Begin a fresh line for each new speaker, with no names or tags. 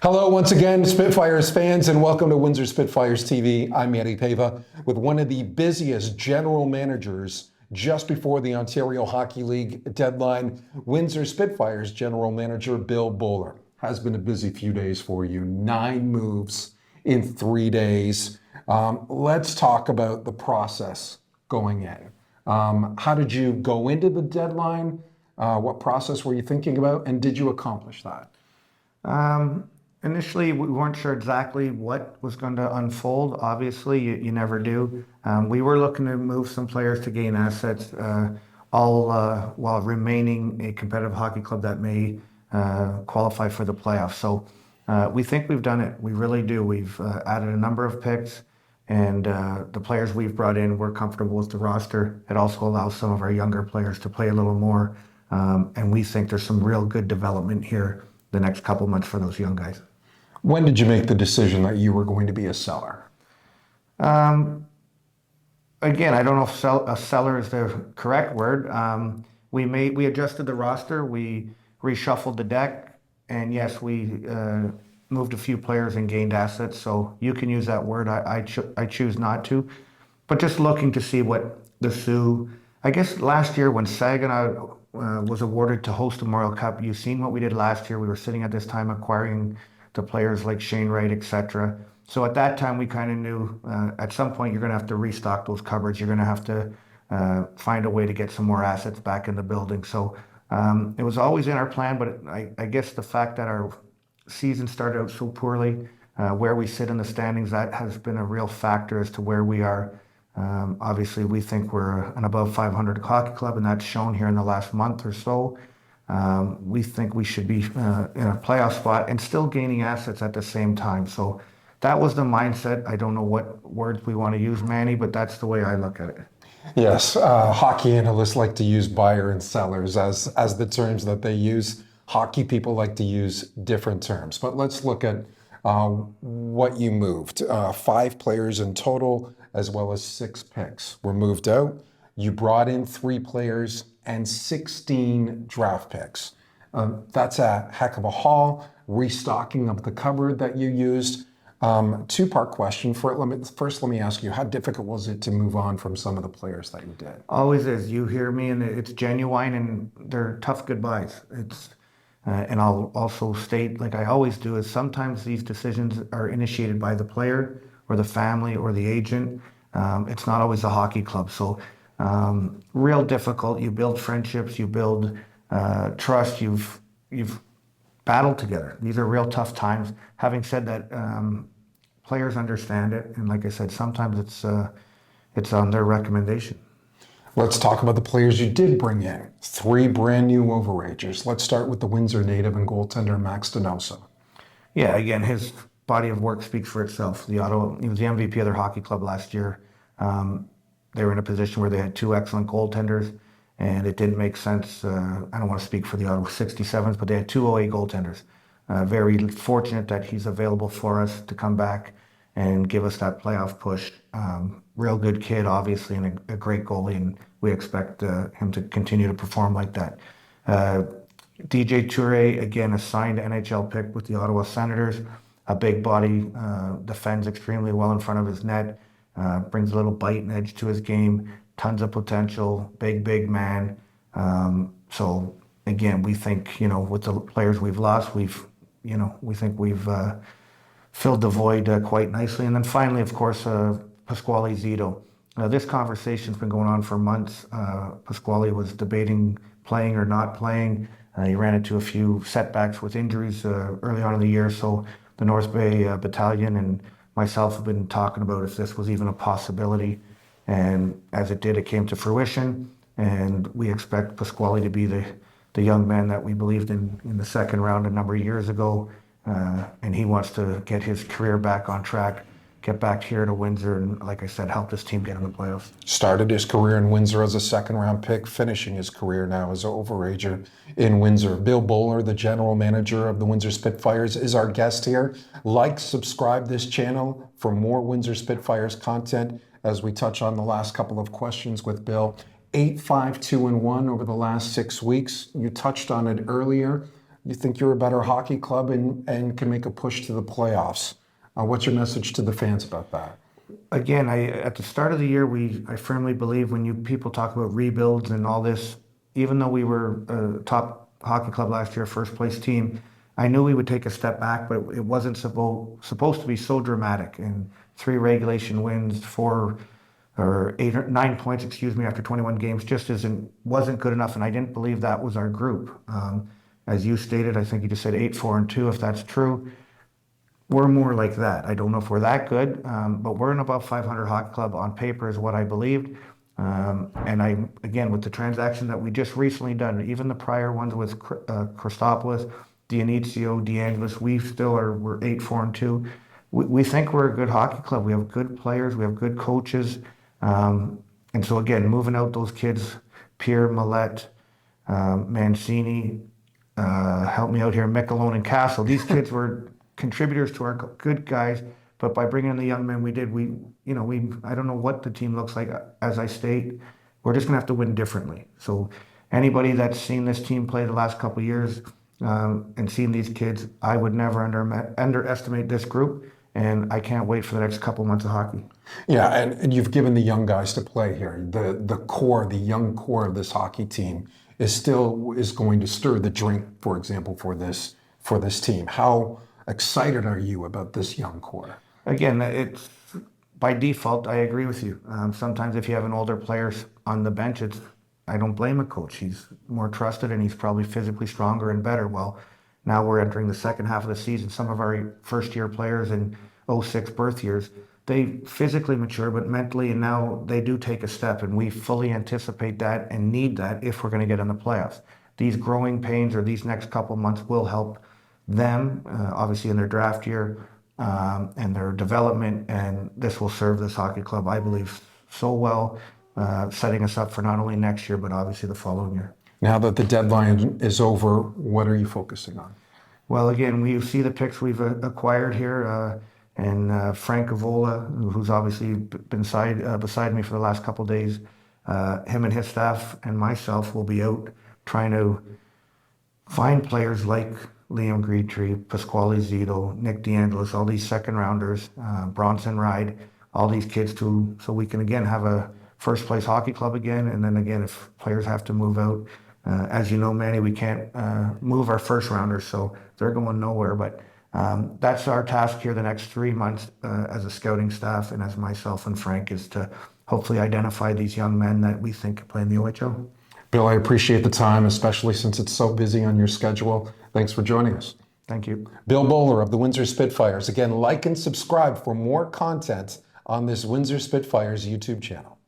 Hello once again, Spitfires fans, and welcome to Windsor Spitfires TV. I'm Manny Paiva with one of the busiest general managers just before the Ontario Hockey League deadline. Windsor Spitfires general manager Bill Bowler. Has been a busy few days for you. 9 moves in 3 days. Let's talk about the process going in. How did you go into the deadline? What process were you thinking about, and did you accomplish that?
Initially, we weren't sure exactly what was going to unfold. Obviously, you never do. We were looking to move some players to gain assets, all while remaining a competitive hockey club that may qualify for the playoffs. So we think we've done it. We really do. We've added a number of picks, and the players we've brought in, we're comfortable with the roster. It also allows some of our younger players to play a little more, and we think there's some real good development here the next couple months for those young guys.
When did you make the decision that you were going to be a seller?
Again, I don't know if a seller is the correct word. We adjusted the roster, we reshuffled the deck, and yes, we moved a few players and gained assets. So you can use that word. I choose not to, but just looking to see what the Sioux. I guess last year when Saginaw was awarded to host the Memorial Cup, you've seen what we did last year. We were sitting at this time acquiring the players like Shane Wright, etc. So at that time, we kind of knew at some point you're going to have to restock those cupboards. You're going to have to find a way to get some more assets back in the building. So it was always in our plan, but I guess the fact that our season started out so poorly, where we sit in the standings, that has been a real factor as to where we are. Obviously, we think we're an above 500 hockey club, and that's shown here in the last month or so. We think we should be in a playoff spot and still gaining assets at the same time. So that was the mindset. I don't know what words we want to use, Manny, but that's the way I look at it.
Yes, hockey analysts like to use buyer and sellers as the terms that they use. Hockey people like to use different terms. But let's look at what you moved. 5 players in total, as well as 6 picks were moved out. You brought in 3 players and 16 draft picks. That's a heck of a haul, restocking of the cupboard that you used. 2-part question. First, let me ask you, how difficult was it to move on from some of the players that you did?
Always is. You hear me, and it's genuine, and they're tough goodbyes. And I'll also state, like I always do, is sometimes these decisions are initiated by the player or the family or the agent. It's not always the hockey club. So real difficult. You build friendships, you build trust. You've battled together. These are real tough times. Having said that, players understand it, and like I said, sometimes it's on their recommendation.
Let's talk about the players you did bring in. 3 brand new overagers. Let's start with the Windsor native and goaltender Max Donoso.
Yeah, again, his body of work speaks for itself. He was the MVP of their hockey club last year. They were in a position where they had 2 excellent goaltenders, and it didn't make sense. I don't want to speak for the Ottawa 67s, but they had 2 OA goaltenders. Very fortunate that he's available for us to come back and give us that playoff push. Real good kid, obviously, and a great goalie, and we expect him to continue to perform like that. DJ Toure, again, a signed NHL pick with the Ottawa Senators. A big body, defends extremely well in front of his net, brings a little bite and edge to his game, tons of potential, big man. So again, we think, with the players we've lost, we think we've filled the void quite nicely. And then finally, of course, Pasquale Zito. This conversation's been going on for months. Pasquale was debating playing or not playing. He ran into a few setbacks with injuries early on in the year. So the North Bay Battalion and myself have been talking about if this was even a possibility. And as it did, it came to fruition. And we expect Pasquale to be the young man that we believed in the second round a number of years ago. And he wants to get his career back on track, get back here to Windsor, and like I said, help this team get in the playoffs.
Started his career in Windsor as a second-round pick, finishing his career now as an overager in Windsor. Bill Bowler, the general manager of the Windsor Spitfires, is our guest here. Like, subscribe this channel for more Windsor Spitfires content as we touch on the last couple of questions with Bill. 8-5-2-1 over the last 6 weeks. You touched on it earlier. you think you're a better hockey club and can make a push to the playoffs. What's your message to the fans about that?
Again, at the start of the year, I firmly believe when people talk about rebuilds and all this, even though we were a top hockey club last year, first place team, I knew we would take a step back, but it wasn't supposed to be so dramatic. And 3 regulation wins, 4 or 8 or 9 points, excuse me, after 21 games just wasn't good enough. And I didn't believe that was our group. As you stated, I think you just said 8-4-2. If that's true, we're more like that. I don't know if we're that good, but we're an above 500 hockey club on paper is what I believed. And again, with the transaction that we just recently done, even the prior ones with Christopoulos, Dionisio, DeAngelis, we're 8-4-2. We think we're a good hockey club. We have good players. We have good coaches. And so again, moving out those kids, Pierre, Millette, Mancini, help me out here, Michelone and Castle. These kids were contributors to our good guys, but by bringing in the young men we did, I don't know what the team looks like. As I state, we're just gonna have to win differently. So anybody that's seen this team play the last couple of years and seen these kids, I would never underestimate this group, and I can't wait for the next couple months of hockey.
Yeah, and you've given the young guys to play here. The young core of this hockey team is going to stir the drink, for example, for this team. How excited are you about this young core?
Again, it's by default, I agree with you. Sometimes if you have an older player on the bench, I don't blame a coach. He's more trusted and he's probably physically stronger and better. Well, now we're entering the second half of the season. Some of our first-year players in 06 birth years, they physically mature, but mentally, and now they do take a step, and we fully anticipate that and need that if we're going to get in the playoffs. These growing pains or these next couple months will help them, obviously in their draft year and their development, and this will serve this hockey club, I believe, so well, setting us up for not only next year, but obviously the following year.
Now that the deadline is over, what are you focusing on?
Well, again, we see the picks we've acquired here, and Frank Avola, who's obviously been beside me for the last couple of days, him and his staff and myself will be out trying to find players like Liam Greetree, Pasquale Zito, Nick DeAngelis, all these second rounders, Bronson Ride, all these kids so we can again have a first place hockey club again. And then again, if players have to move out, as you know, Manny, we can't move our first rounders, so they're going nowhere. But that's our task here the next 3 months as a scouting staff and as myself and Frank is to hopefully identify these young men that we think can play in the OHL.
Bill, I appreciate the time, especially since it's so busy on your schedule. Thanks for joining us.
Thank you.
Bill Bowler of the Windsor Spitfires. Again, like and subscribe for more content on this Windsor Spitfires YouTube channel.